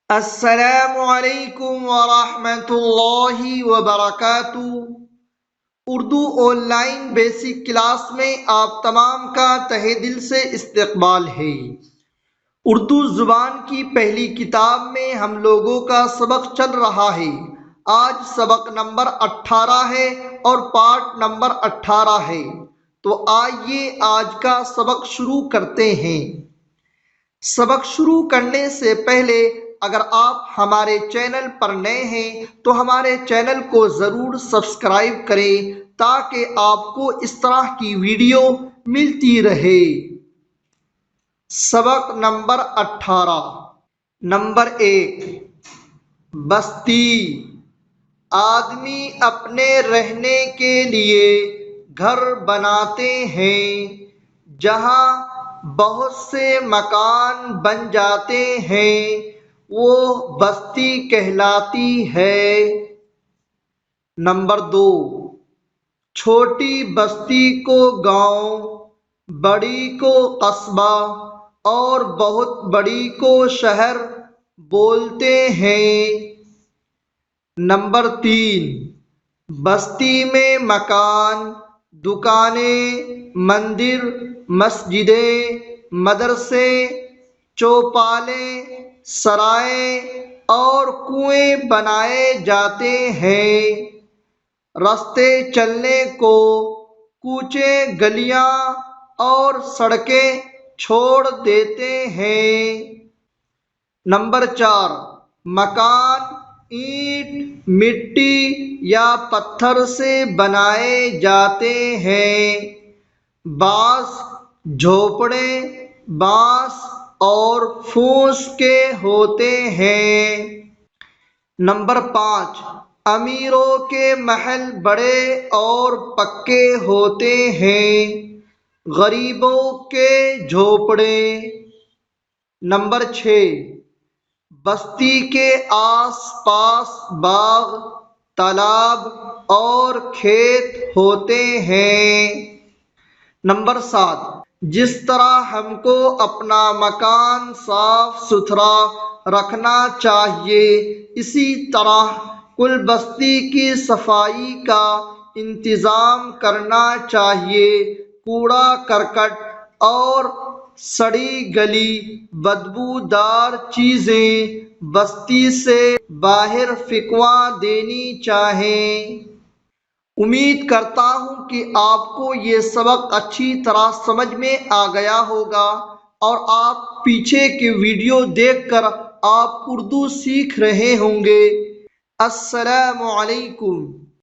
السلام علیکم ورحمۃ اللہ وبرکاتہ۔ Urdu on line basic class میں آپ تمام کا تہہ دل سے استقبال ہے۔ اردو زبان کی پہلی کتاب میں ہم لوگوں کا سبق چل رہا ہے۔ آج سبق نمبر 18 ہے اور پارٹ نمبر 18 ہے۔ تو آئیے آج کا سبق شروع کرتے ہیں۔ سبق شروع کرنے سے پہلے اگر آپ ہمارے چینل پر نئے ہیں تو ہمارے چینل کو ضرور سبسکرائب کریں تاکہ آپ کو اس طرح کی ویڈیو ملتی رہے۔ سبق نمبر 18 نمبر 1 بستی۔ آدمی اپنے رہنے کے لیے گھر بناتے ہیں۔ جہاں بہت سے مکان بن جاتے ہیں وہ بستی کہلاتی ہے۔ نمبر 2 چھوٹی بستی کو گاؤں، بڑی کو قصبہ اور بہت بڑی کو شہر بولتے ہیں۔ نمبر 3 بستی میں مکان، دکانیں، مندر، مسجدیں، مدرسے، چوپالیں، سرائے اور کنویں بنائے جاتے ہیں۔ راستے چلنے کو کوچے، گلیاں اور سڑکیں چھوڑ دیتے ہیں۔ نمبر 4 مکان اینٹ، مٹی یا پتھر سے بنائے جاتے ہیں۔ بعض جھونپڑے بانس اور فوس کے ہوتے ہیں۔ نمبر 5 امیروں کے محل بڑے اور پکے ہوتے ہیں، غریبوں کے جھونپڑے۔ نمبر 6 بستی کے آس پاس باغ، تالاب اور کھیت ہوتے ہیں۔ نمبر 7 جس طرح ہم کو اپنا مکان صاف ستھرا رکھنا چاہیے اسی طرح کل بستی کی صفائی کا انتظام کرنا چاہیے۔ کوڑا کرکٹ اور سڑی گلی بدبودار چیزیں بستی سے باہر پھینکوا دینی چاہیے۔ امید کرتا ہوں کہ آپ کو یہ سبق اچھی طرح سمجھ میں آ گیا ہوگا اور آپ پیچھے کی ویڈیو دیکھ کر آپ اردو سیکھ رہے ہوں گے۔ السلام علیکم۔